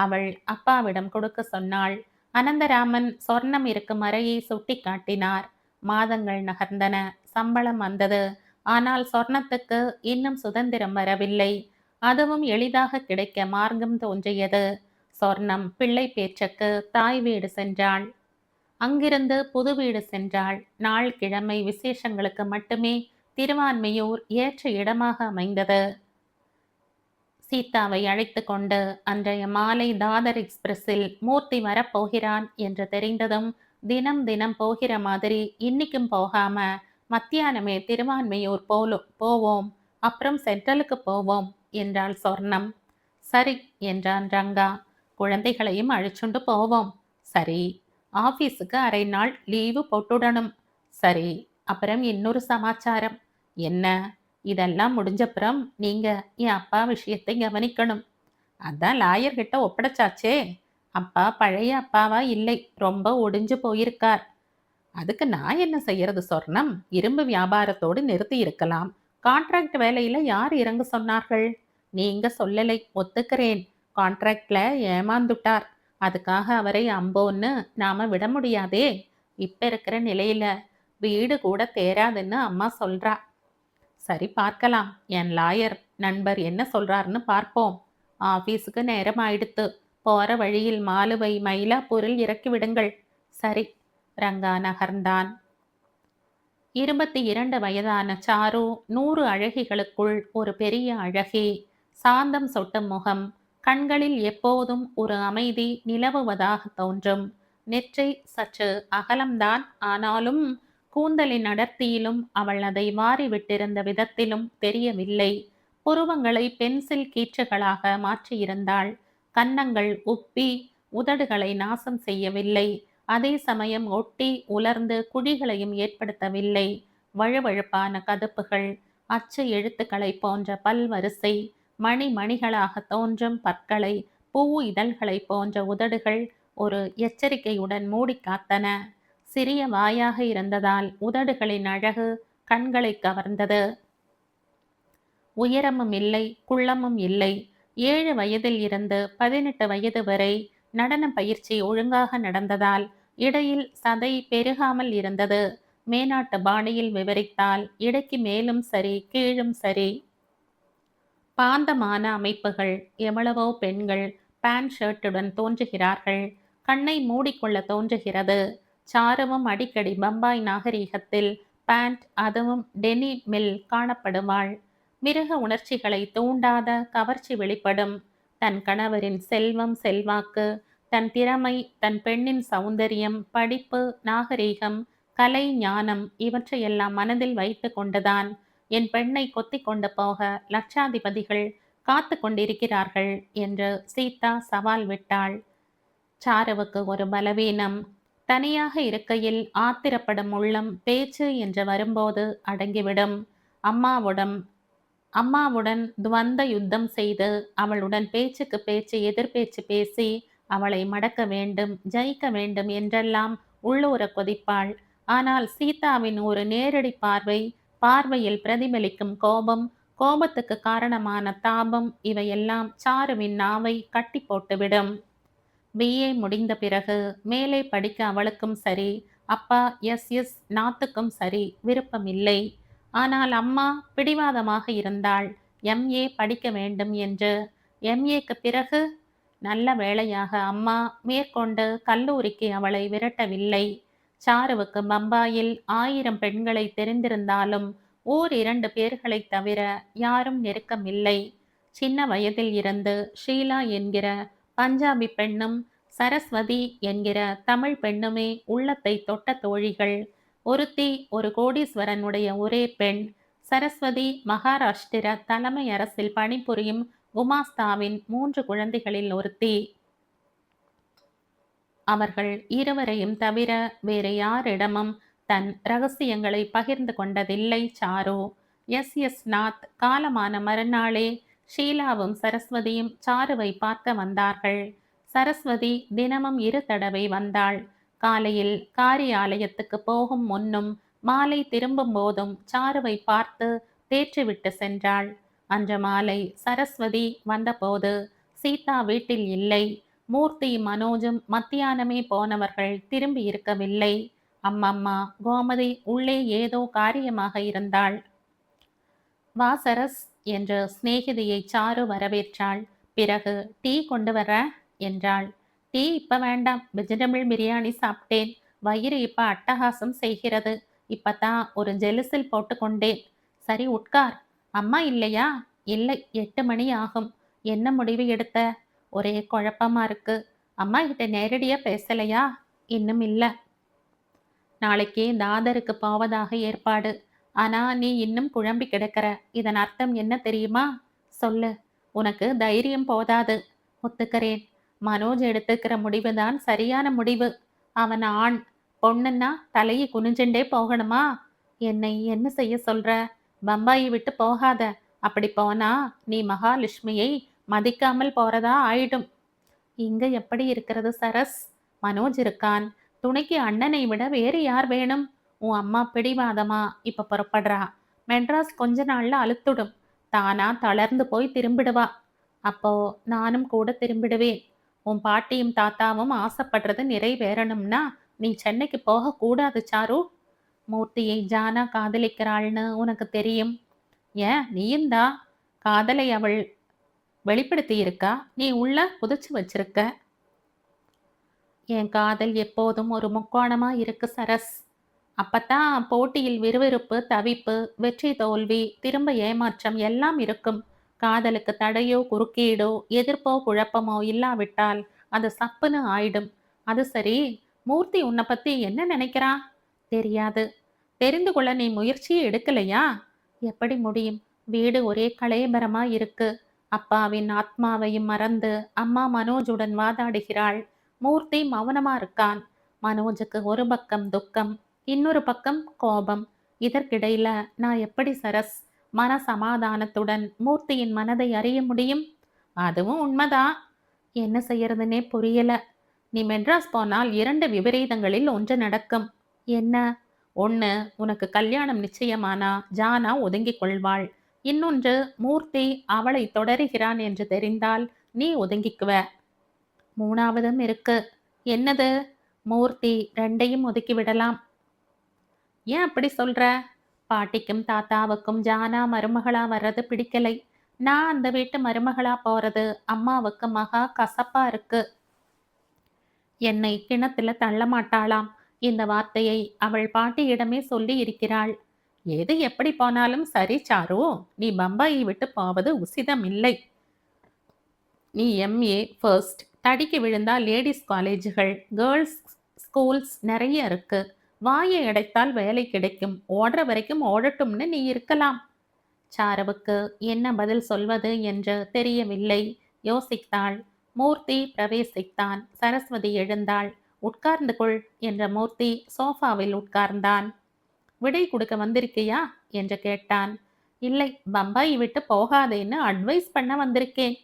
அவள் அப்பாவிடம் கொடுக்க சொன்னாள். அனந்தராமன் சொர்ணம் இருக்கும் அறையை சுட்டி காட்டினார். மாதங்கள் நகர்ந்தன. சம்பளம் வந்தது. ஆனால் சொர்ணத்துக்கு இன்னும் சுதந்திரம் வரவில்லை. அதுவும் எளிதாக கிடைக்க மார்க்கம் தோன்றியது. சொர்ணம் பிள்ளை பேச்சுக்கு தாய் வீடு சென்றாள். அங்கிருந்து புது வீடு சென்றாள். நாள் கிழமை விசேஷங்களுக்கு மட்டுமே திருவான்மையூர் ஏற்ற இடமாக அமைந்தது. சீதாவை அழைத்து கொண்டு அன்றைய மாலை தாதர் எக்ஸ்பிரஸில் மூர்த்தி வரப்போகிறான் என்று தெரிந்ததும் தினம் தினம் போகிற மாதிரி இன்னைக்கும் போகாம மத்தியானமே திருவான்மையூர் போவோம், அப்புறம் சென்ட்ரலுக்கு போவோம் என்றாள் சொர்ணம். சரி என்றான் ரங்கா. குழந்தைகளையும் அழைச்சுண்டு போவோம். சரி. ஆபீஸுக்கு அரை நாள் லீவு போட்டுடணும். சரி. அப்புறம் இன்னொரு சமாச்சாரம். என்ன? இதெல்லாம் முடிஞ்சப்புறம் நீங்க என் அப்பா விஷயத்தை கவனிக்கணும். அதான் லாயர்கிட்ட ஒப்படைச்சாச்சே. அப்பா பழைய அப்பாவா இல்லை, ரொம்ப ஒடிஞ்சு போயிருக்கார். அதுக்கு நான் என்ன செய்யறது சொர்ணம்? இரும்பு வியாபாரத்தோடு நிறுத்தி இருக்கலாம். கான்ட்ராக்ட் வேலையில யார் இறங்க சொன்னார்கள்? நீங்க சொல்லலை, ஒத்துக்கிறேன். கான்ட்ராக்ட்ல ஏமாந்துட்டார். அதுக்காக அவரை அம்போன்னு நாம விட முடியாதே. இப்ப இருக்கிற நிலையில வீடு கூட தேராதுன்னு அம்மா சொல்றா. சரி, பார்க்கலாம். என் லாயர் நண்பர் என்ன சொல்றாருன்னு பார்ப்போம். ஆபீஸுக்கு நேரம் ஆயிடுத்து. போற வழியில் மாலுவை மயிலாப்பூரில் இறக்கி விடுங்கள். சரி. ரங்கா நகர்ந்தான். 22 வயதான சாரு 100 அழகிகளுக்குள் ஒரு பெரிய அழகி. சாந்தம் சொட்டும் முகம். கண்களில் எப்போதும் ஒரு அமைதி நிலவுவதாக தோன்றும். நெற்றி சற்று அகலம்தான், ஆனாலும் கூந்தலின் அடர்த்தியிலும் அவள் அதை வாரி விட்டிருந்த விதத்திலும் தெரியவில்லை. புருவங்களை பென்சில் கீற்றுகளாக மாற்றியிருந்தாள். கன்னங்கள் உப்பி உதடுகளை நாசம் செய்யவில்லை. அதே சமயம் ஒட்டி உலர்ந்து குழிகளையும் ஏற்படுத்தவில்லை. வழுவழுப்பான கதுப்புகள், அச்சு எழுத்துக்களை போன்ற பல்வரிசை, மணி மணிகளாக தோன்றும் பற்களை, பூ இதழ்களை போன்ற உதடுகள் ஒரு எச்சரிக்கையுடன் மூடி காத்தன. சிறிய வாயாக இருந்ததால் உதடுகளின் அழகு கண்களை கவர்ந்தது. உயரமும் இல்லை, குள்ளமும் இல்லை. 7 வயதில் இருந்து 18 வயது வரை நடன பயிற்சி ஒழுங்காக நடந்ததால் இடையில் சதை பெருகாமல் இருந்தது. மேனாட்டு பாணியில் விவரித்தால் இடைக்கு மேலும் சரி, கீழும் சரி. பாந்தமான அமைப்புகள். எவ்வளவோ பெண்கள் பேண்ட் ஷர்ட்டுடன் தோன்றுகிறார்கள். கண்ணை மூடிக்கொள்ள தோன்றுகிறது. சாருவும் அடிக்கடி பம்பாய் நாகரீகத்தில் பேண்ட், அதுவும் டெனி மில் காணப்படுவாள். மிருக உணர்ச்சிகளை தூண்டாத கவர்ச்சி வெளிப்படும். தன் கணவரின் செல்வம், செல்வாக்கு, தன் திறமை, தன் பெண்ணின் சௌந்தரியம், படிப்பு, நாகரீகம், கலை, ஞானம் இவற்றையெல்லாம் மனதில் வைத்து கொண்டுதான் என் பெண்ணை கொத்தி கொண்டு போக லட்சாதிபதிகள் காத்து கொண்டிருக்கிறார்கள் என்று சீதா சவால் விட்டாள். சாருவுக்கு ஒரு பலவீனம். தனியாக இருக்கையில் ஆத்திரப்படும் உள்ளம் பேச்சு என்று வரும்போது அடங்கிவிடும். அம்மாவுடன் துவந்த யுத்தம் செய்து அவளுடன் பேச்சுக்கு பேச்சு எதிர்பேச்சு பேசி அவளை மடக்க வேண்டும், ஜெயிக்க வேண்டும் என்றெல்லாம் உள்ளூர கொதிப்பாள். ஆனால் சீதாவின் ஒரு நேரடி பார்வையில் பிரதிபலிக்கும் கோபம், கோபத்துக்கு காரணமான தாபம் இவையெல்லாம் சாருவின் நாவை கட்டி போட்டுவிடும். பிஏ முடிந்த பிறகு மேலே படிக்க அவளுக்கும் சரி, அப்பா எஸ் நாத்துக்கும் சரி விருப்பமில்லை. ஆனால் அம்மா பிடிவாதமாக இருந்தாள், எம்ஏ படிக்க வேண்டும் என்று. எம்ஏக்கு பிறகு நல்ல வேளையாக அம்மா மேற்கொண்டு கல்லூரிக்கு அவளை விரட்டவில்லை. சாருவுக்கு பம்பாயில் 1000 பெண்களை தெரிந்திருந்தாலும் 1-2 பேர்களை தவிர யாரும் நெருக்கமில்லை. சின்ன வயதில் இருந்து ஷீலா என்கிற பஞ்சாபி பெண்ணும் சரஸ்வதி என்கிற தமிழ் பெண்ணுமே உள்ளத்தை தொட்ட தோழிகள். ஒருத்தி ஒரு கோடீஸ்வரனுடைய ஒரே பெண். சரஸ்வதி மகாராஷ்டிர தலைமை அரசில் பணிபுரியும் குமாஸ்தாவின் 3 குழந்தைகளில் ஒருத்தி. அவர்கள் இருவரையும் தவிர வேறு யாரிடமும் தன் ரகசியங்களை பகிர்ந்து கொண்டதில்லை சாரு. எஸ் நாத் காலமான மறுநாளே ஷீலாவும் சரஸ்வதியும் சாருவை பார்க்க வந்தார்கள். சரஸ்வதி தினமும் 2 தடவை வந்தாள். காலையில் காரியாலயத்துக்கு போகும் முன்னும் மாலை திரும்பும் போதும் சாருவை பார்த்து தேற்றிவிட்டு சென்றாள். அன்று மாலை சரஸ்வதி வந்தபோது சீதா வீட்டில் இல்லை. மூர்த்தி மனோஜும் மத்தியானமே போனவர்கள் திரும்பி இருக்கவில்லை. அம்மம்மா கோமதி உள்ளே ஏதோ காரியமாக இருந்தாள். வா சரஸ் என்று சிநேகிதியை சாரு வரவேற்றாள். பிறகு டீ கொண்டு வர என்றாள். டீ இப்ப வேண்டாம், வெஜிடபிள் பிரியாணி சாப்பிட்டேன். வயிறு இப்ப அட்டகாசம் செய்கிறது. இப்பதான் ஒரு ஜெலுசில் போட்டுக்கொண்டேன். சரி உட்கார். அம்மா இல்லையா? இல்லை, 8 மணி ஆகும். என்ன முடிவு எடுத்த? ஒரே குழப்பமா இருக்கு. அம்மா கிட்ட நேரடியா பேசலையா? இன்னும் இல்ல. நாளைக்கு தாதருக்கு போவதாக ஏற்பாடு. ஆனா நீ இன்னும் குழம்பி கிடக்கிற. இதன் அர்த்தம் என்ன தெரியுமா? சொல்லு. உனக்கு தைரியம் போதாது. ஒத்துக்கிறேன். மனோஜ் எடுத்துக்கிற முடிவுதான் சரியான முடிவு. அவன் ஆண். பொண்ணுன்னா தலையை குனிஞ்சுண்டே போகணுமா? என்னை என்ன செய்ய சொல்ற? பம்பாயை விட்டு போகாத. அப்படி போனா நீ மகாலட்சுமியை மதிக்காமல் போறதா ஆயிடும். இங்க எப்படி இருக்கிறது சரஸ்? மனோஜ் இருக்கான். துணைக்கு அண்ணனை விட வேறு யார் வேணும்? உன் அம்மா பிடிவாதமா இப்ப புறப்படுறா. மெட்ராஸ் கொஞ்ச நாள்ல அழுத்துடும். தானா தளர்ந்து போய் திரும்பிடுவா. அப்போ நானும் கூட திரும்பிடுவேன். உன் பாட்டியும் தாத்தாவும் ஆசைப்படுறது நிறைவேறணும்னா நீ சென்னைக்கு போக கூடாது சாரு. மூர்த்தியை ஜானா காதலிக்கிறாள்னு உனக்கு தெரியும். ஏன் நீயும் தான். காதலை அவள் வெளிப்படுத்தி இருக்கா. நீ உள்ள புதைச்சு வச்சிருக்க. என் காதல் எப்போதும் ஒரு முக்கோணமா இருக்கு சரஸ். அப்பத்தான் போட்டியில் விறுவிறுப்பு, தவிப்பு, வெற்றி தோல்வி, திரும்ப ஏமாற்றம் எல்லாம் இருக்கும். காதலுக்கு தடையோ குறுக்கீடோ எதிர்ப்போ குழப்பமோ இல்லாவிட்டால் அது சப்புன்னு ஆயிடும். அது சரி, மூர்த்தி உன்னை பத்தி என்ன நினைக்கிறான்? தெரியாது. தெரிந்து கொள்ள நீ முயற்சியே எடுக்கலையா? எப்படி முடியும்? வீடு ஒரே கலேபரமா இருக்கு. அப்பாவின் ஆத்மாவையும் மறந்து அம்மா மனோஜுடன் வாதாடுகிறாள். மூர்த்தி மௌனமா இருக்கான். மனோஜுக்கு ஒரு பக்கம் துக்கம், இன்னொரு பக்கம் கோபம். இதற்கிடையில நான் எப்படி சரஸ் மன சமாதானத்துடன் மூர்த்தியின் மனதை அறிய முடியும்? அதுவும் உண்மைதான். என்ன செய்யறதுன்னே புரியல. நீ மெட்ராஸ் போனால் 2 விபரீதங்களில் ஒன்று நடக்கும். என்ன? ஒன்று, உனக்கு கல்யாணம் நிச்சயமானா ஜானா ஒதுங்கிக் கொள்வாள். இன்னொன்று, மூர்த்தி அவளை தொடருகிறான் என்று தெரிந்தால் நீ ஒதுங்கிக்குவ. மூணாவதும் இருக்கு. என்னது? மூர்த்தி 2யும் ஒதுக்கி விடலாம். ஏன் அப்படி சொல்ற? பாட்டிக்கும் தாத்தாவுக்கும் ஜானா மருமகளா வர்றது பிடிக்கலை. நான் அந்த வீட்டு மருமகளா போறது அம்மாவுக்கு மகா கசப்பா இருக்கு. என்னை கிணத்துல தள்ள மாட்டாளாம். இந்த வார்த்தையை அவள் பாட்டியிடமே சொல்லி இருக்கிறாள். எது எப்படி போனாலும் சரி சாரு, நீ பம்பாயை விட்டு போவது உசிதம் இல்லை. நீ எம்ஏ ஃபர்ஸ்ட். தடிக்கு விழுந்தா லேடிஸ் காலேஜுகள், கேர்ள்ஸ் ஸ்கூல்ஸ் நிறைய இருக்கு. வாயை அடைத்தால் வேலை கிடைக்கும். ஓடுற வரைக்கும் ஓடட்டும்னு நீ இருக்கலாம். சாருவுக்கு என்ன பதில் சொல்வது என்று தெரியவில்லை. யோசித்தாள். மூர்த்தி பிரவேசித்தான். சரஸ்வதி எழுந்தாள். உட்கார்ந்து கொள் என்ற மூர்த்தி சோஃபாவில் உட்கார்ந்தான். விடை கொடுக்க வந்திருக்கியா என்று கேட்டான். இல்லை, பம்பாய் விட்டு போகாதேன்னு அட்வைஸ் பண்ண வந்திருக்கேன்.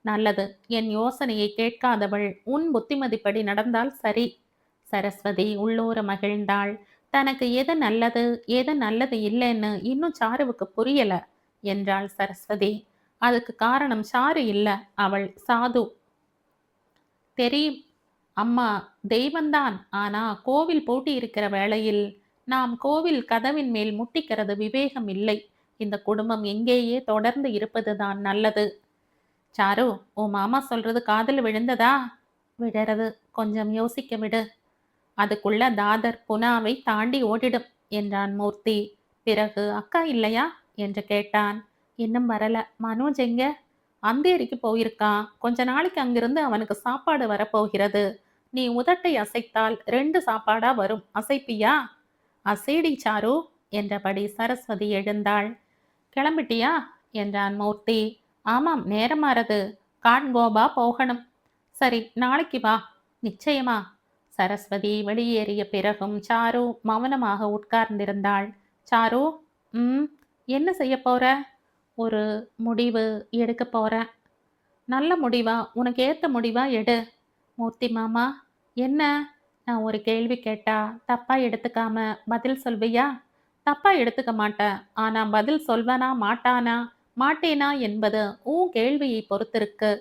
நல்லது. என் யோசனையை கேட்காதவள் உன் புத்திமதிப்படி நடந்தால் சரி. சரஸ்வதி உள்ளூர மகிழ்ந்தாள். தனக்கு எது நல்லது எது நல்லது இல்லைன்னு இன்னும் சாருவுக்கு புரியல என்றாள் சரஸ்வதி. அதுக்கு காரணம் சாரு இல்ல, அவள் சாது. தெரியும் அம்மா, தெய்வந்தான். ஆனா கோவில் பூட்டி இருக்கிற வேளையில் நாம் கோவில் கதவின் மேல் முட்டிக்கிறது விவேகம் இல்லை. இந்த குடும்பம் எங்கேயே தொடர்ந்து இருப்பதுதான் நல்லது. சாரு, உன் மாமா சொல்றது காதல் விழுந்ததா? விடுறது. கொஞ்சம் யோசிக்க விடு. அதுக்குள்ள தாதர் புனாவை தாண்டி ஓடிடும் என்றான் மூர்த்தி. பிறகு அக்கா இல்லையா என்று கேட்டான். இன்னும் வரல. மனோஜ் எங்க? அந்தேரிக்கு போயிருக்கான். கொஞ்ச நாளைக்கு அங்கிருந்து அவனுக்கு சாப்பாடு வரப்போகிறது. நீ உதட்டை அசைத்தால் 2 சாப்பாடா வரும். அசைப்பியா? அசைடி சாரு என்றபடி சரஸ்வதி எழுந்தாள். கிளம்பிட்டியா என்றான் மூர்த்தி. ஆமாம், நேரமாறது. காட்கோபா போகணும். சரி, நாளைக்கு வா. நிச்சயமா? சரஸ்வதி வெளியேறிய பிறகும் சாரு மௌனமாக உட்கார்ந்திருந்தாள். சாரு, ம், என்ன செய்ய போற? ஒரு முடிவு எடுக்க போறேன். நல்ல முடிவா? உனக்கு ஏத்த முடிவா எடு. மூர்த்தி மாமா, என்ன? நான் ஒரு கேள்வி கேட்டா தப்பா எடுத்துக்காம பதில் சொல்வியா? தப்பா எடுத்துக்க மாட்டேன். ஆனா பதில் சொல்வனா மாட்டானா மாட்டேனா என்பது உன் கேள்வியை பொறுத்திருக்கு.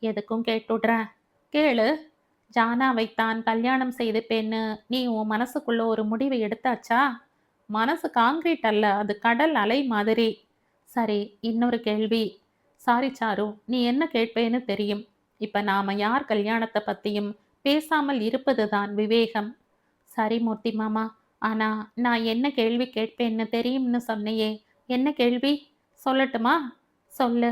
எதுக்கும் கேட்டுடுறேன். கேளு. ஜானாவைத்தான் கல்யாணம் செய்துப்பேன்னு நீ உன் மனசுக்குள்ள ஒரு முடிவை எடுத்தாச்சா? மனசு காங்கிரீட் அல்ல, அது கடல் அலை மாதிரி. சரி, இன்னொரு கேள்வி. சாரி சாரு, நீ என்ன கேட்பேன்னு தெரியும். இப்ப நாம யார் கல்யாணத்தை பத்தியும் பேசாமல் இருப்பதுதான் விவேகம். சரி மூர்த்தி மாமா, ஆனா நான் என்ன கேள்வி கேட்பேன்னு தெரியும்னு சொன்னையே, என்ன கேள்வி? சொல்லட்டுமா? சொல்லு.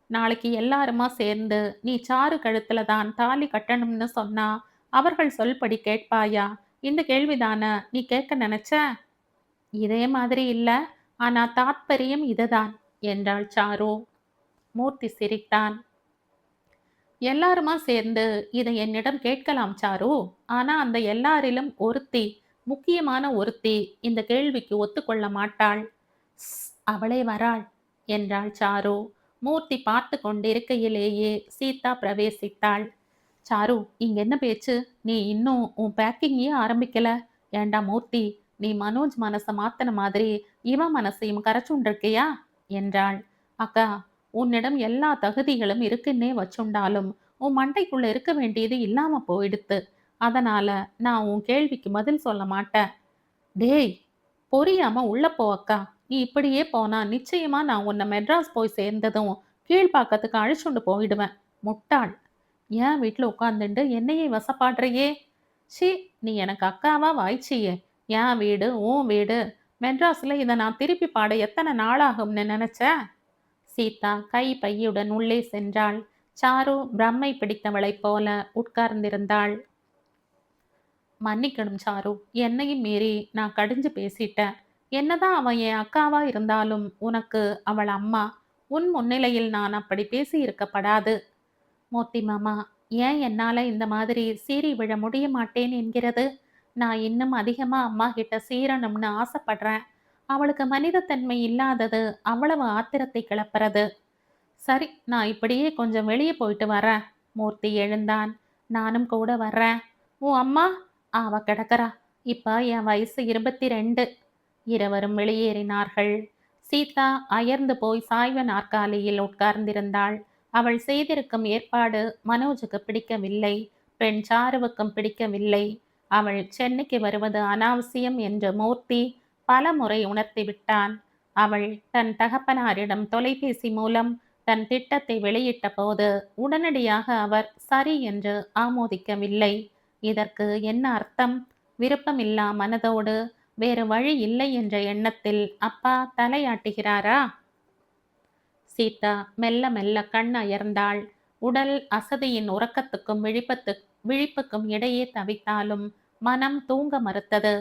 நாளைக்கு எல்லாருமா சேர்ந்து நீ சாரு கழுத்துல தான் தாலி கட்டணும்னு சொன்னா அவர்கள் சொல்படி கேட்பாயா? இந்த கேள்விதானே நீ கேட்க நினைச்ச? இதே மாதிரி இல்ல, ஆனா தாத்பரியம் இதுதான் என்றாள் சாரு. மூர்த்தி சிரித்தான். எல்லாருமா சேர்ந்து இதை என்னிடம் கேட்கலாம் சாரு. ஆனா அந்த எல்லாரிலும் ஒருத்தி, முக்கியமான ஒருத்தி இந்த கேள்விக்கு ஒத்துக்கொள்ள மாட்டாள். "ஸ், அவளே வராள்" என்றாள் சாரு. மூர்த்தி பார்த்து கொண்டிருக்கையிலேயே சீதா பிரவேசித்தாள். சாரு, இங்க என்ன பேச்சு? நீ இன்னும் உன் பேக்கிங்கே ஆரம்பிக்கல. ஏண்டா மூர்த்தி, நீ மனோஜ் மனச மாத்தன மாதிரி இவன் மனசையும் கரைச்சுண்டிருக்கியா? என்றாள். அக்கா, உன்னிடம் எல்லா தகுதிகளும் இருக்குன்னே வச்சுண்டாலும் உன் மண்டைக்குள்ள இருக்க வேண்டியது இல்லாம போயிடுத்து. அதனால நான் உன் கேள்விக்கு பதில் சொல்ல மாட்டேன். டேய், பொரியாம உள்ள போ அக்கா. நீ இப்படியே போனா நிச்சயமா நான் உன்னை மெட்ராஸ் போய் சேர்ந்ததும் கீழ்ப்பாக்கத்துக்கு அழைச்சுண்டு போயிடுவேன். முட்டாள். ஏன் வீட்ல உட்காந்துண்டு என்னையே வசப்பாடுறியே? ச்சீ, நீ எனக்கு அக்காவா வாய்ச்சியே? என் வீடு உன் வீடு. மெட்ராஸ்ல இதை நான் திருப்பி பாட எத்தனை நாளாகும்னு நினைச்ச? சீதா கை பையுடன் உள்ளே சென்றாள். சாரு பிரம்மை பிடித்தவளைப் போல உட்கார்ந்திருந்தாள். மன்னிக்கணும் சாரு, என்னையும் மீறி நான் கடிஞ்சு பேசிட்டேன். என்னதான் அவன் என் அக்காவா இருந்தாலும் உனக்கு அவள் அம்மா. உன் முன்னிலையில் நான் அப்படி பேசி இருக்கப்படாது. மூர்த்தி மாமா, ஏன் என்னால இந்த மாதிரி சீறி விழ முடிய மாட்டேன் என்கிறது? நான் இன்னும் அதிகமா அம்மா கிட்ட சீரணும்னு ஆசைப்படுறேன். அவளுக்கு மனிதத்தன்மை இல்லாதது அவ்வளவு ஆத்திரத்தை கிளப்புறது. சரி, நான் இப்படியே கொஞ்சம் வெளியே போயிட்டு வரேன். மூர்த்தி எழுந்தான். நானும் கூட வர்றேன். உன் அம்மா? அவ கிடக்கறா. இப்ப என் வயசு 22. இருவரும் வெளியேறினார்கள். சீதா அயர்ந்து போய் சாய்வ நாற்காலியில் உட்கார்ந்திருந்தாள். அவள் செய்திருக்கும் ஏற்பாடு மனோஜுக்கு பிடிக்கவில்லை. பெண் சாருவுக்கும் பிடிக்கவில்லை. அவள் சென்னைக்கு வருவது அனாவசியம் என்று மூர்த்தி பல முறை உணர்த்திவிட்டான். அவள் தன் தகப்பனாரிடம் தொலைபேசி மூலம் தன் திட்டத்தை வெளியிட்ட போது உடனடியாக அவர் சரி என்று ஆமோதிக்கவில்லை. இதற்கு என்ன அர்த்தம்? விருப்பமில்லா மனதோடு வேறு வழி இல்லை என்ற எண்ணத்தில் அப்பா தலையாட்டுகிறாரா? சீதா மெல்ல மெல்ல கண் அயர்ந்தாள். உடல் அசதியின் உறக்கத்துக்கும் விழிப்புக்கும் இடையே தவித்தாலும் மனம் தூங்க மறுத்தது.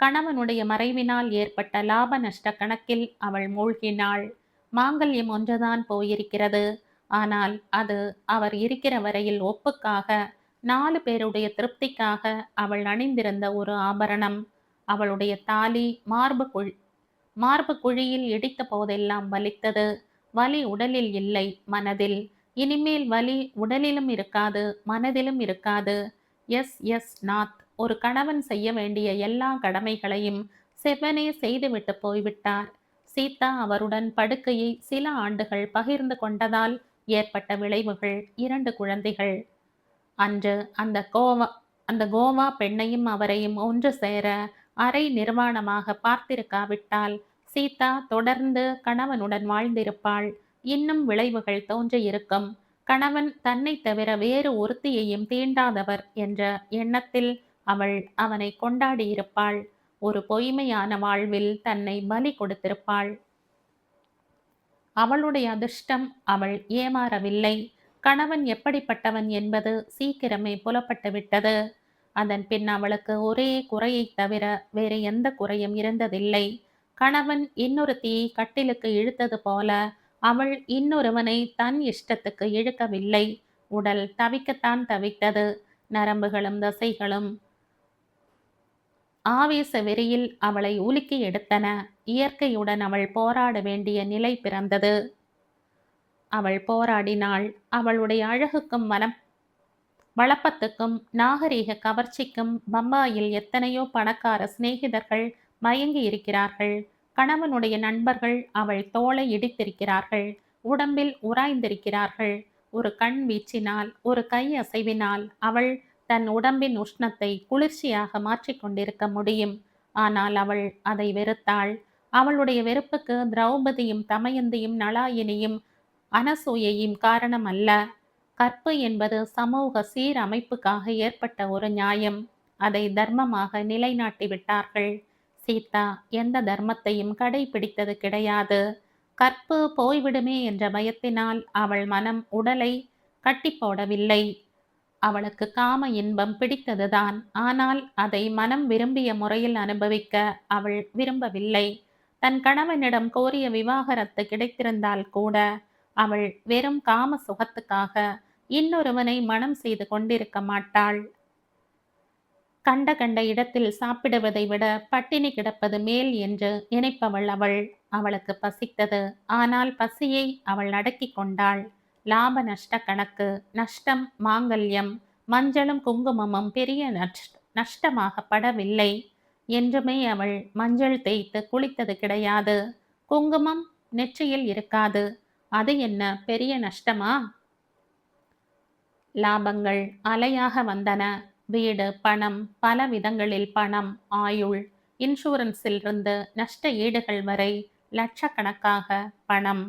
கணவனுடைய மறைவினால் ஏற்பட்ட லாப நஷ்ட கணக்கில் அவள் மூழ்கினாள். மாங்கல்யம் ஒன்றுதான் போயிருக்கிறது. ஆனால் அது அவர் இருக்கிற வரையில் ஒப்புக்காக, 4 பேருடைய திருப்திக்காக அவள் அணிந்திருந்த ஒரு ஆபரணம். அவளுடைய தாலி மார்பு குழியில் இடித்த போதெல்லாம் வலித்தது. வலி உடலில் இல்லை, மனதில். இனிமேல் வலி உடலிலும் இருக்காது, மனதிலும் இருக்காது. எஸ் எஸ் நாத் ஒரு கணவன் செய்ய வேண்டிய எல்லா கடமைகளையும் செவ்வனே செய்துவிட்டு போய்விட்டார். சீதா அவருடன் படுக்கையை சில ஆண்டுகள் பகிர்ந்து கொண்டதால் ஏற்பட்ட விளைவுகள் 2 குழந்தைகள். அன்று அந்த கோவா பெண்ணையும் அவரையும் ஒன்று சேர அரை நிர்வாணமாக பார்த்திருக்காவிட்டால் சீதா தொடர்ந்து கணவனுடன் வாழ்ந்திருப்பாள். இன்னும் விளைவுகள் தோன்றியிருக்கும். கணவன் தன்னை தவிர வேறு ஒருத்தியையும் தீண்டாதவர் என்ற எண்ணத்தில் அவள் அவனை கொண்டாடியிருப்பாள். ஒரு பொய்மையான வாழ்வில் தன்னை பலி கொடுத்திருப்பாள். அவளுடைய அதிர்ஷ்டம், அவள் ஏமாறவில்லை. கணவன் எப்படிப்பட்டவன் என்பது சீக்கிரமே புலப்பட்டு விட்டது. அதன் பின் அவளுக்கு ஒரே குறையை தவிர வேறு எந்த குறையும் இருந்ததில்லை. கணவன் இன்னொருத்தியை கட்டிலுக்கு இழுத்தது போல அவள் இன்னொருவனை தன் இஷ்டத்துக்கு இழுக்கவில்லை. உடல் தவிக்கத்தான் தவித்தது. நரம்புகளும் தசைகளும் ஆவேச வெறியில் அவளை உலுக்கி எடுத்தன. இயற்கையுடன் அவள் போராட வேண்டிய நிலை பிறந்தது. அவள் போராடினாள். அவளுடைய அழகுக்கும் வளப்பத்துக்கும் நாகரீக கவர்ச்சிக்கும் பம்பாயில் எத்தனையோ பணக்கார சிநேகிதர்கள் மயங்கி இருக்கிறார்கள். கணவனுடைய நண்பர்கள் அவள் தோளை இடித்திருக்கிறார்கள். உடம்பில் உராய்ந்திருக்கிறார்கள். ஒரு கண் வீச்சினால், ஒரு கை அசைவினால் அவள் தன் உடம்பின் உஷ்ணத்தை குளிர்ச்சியாக மாற்றிக் கொண்டிருக்க முடியும். ஆனால் அவள் அதை வெறுத்தாள். அவளுடைய வெறுப்புக்கு திரௌபதியும் தமயந்தியும் நளாயினியும் அனசூயையும் காரணம் அல்ல. கற்பு என்பது சமூக சீரமைப்புக்காக ஏற்பட்ட ஒரு நியாயம். அதை தர்மமாக நிலைநாட்டி விட்டார்கள். சீதா எந்த தர்மத்தையும் கடைபிடித்தது கிடையாது. கற்பு போய்விடுமே என்ற பயத்தினால் அவள் மனம் உடலை கட்டி போடவில்லை. அவளுக்கு காம இன்பம் பிடித்ததுதான். ஆனால் அதை மனம் விரும்பிய முறையில் அனுபவிக்க அவள் விரும்பவில்லை. தன் கணவனிடம் கோரிய விவாகரத்து கிடைத்திருந்தால் கூட அவள் வெறும் காம சுகத்துக்காக இன்னொருவனை மனம் செய்து கொண்டிருக்க மாட்டாள். கண்ட கண்ட இடத்தில் சாப்பிடுவதை விட பட்டினி கிடப்பது மேல் என்று நினைப்பவள் அவள். அவளுக்கு பசித்தது. ஆனால் பசியை அவள் அடக்கிக் கொண்டாள். லாப நஷ்ட கணக்கு, நஷ்டம் மாங்கல்யம், மஞ்சளும் குங்குமமும் பெரிய நஷ்டமாக படவில்லை. என்றுமே அவள் மஞ்சள் தேய்த்து குளித்தது கிடையாது. குங்குமம் நெற்றியில் இருக்காது. அது என்ன பெரிய நஷ்டமா? லாபங்கள் அலையாக வந்தன. வீடு, பணம், பல விதங்களில் பணம், ஆயுள், இன்சூரன்ஸிலிருந்து நஷ்ட ஈடுகள் வரை லட்சக்கணக்காக பணம்.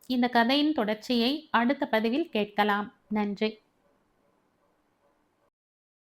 இந்த கதையின் தொடர்ச்சியை அடுத்த பதிவில் கேட்கலாம். நன்றி.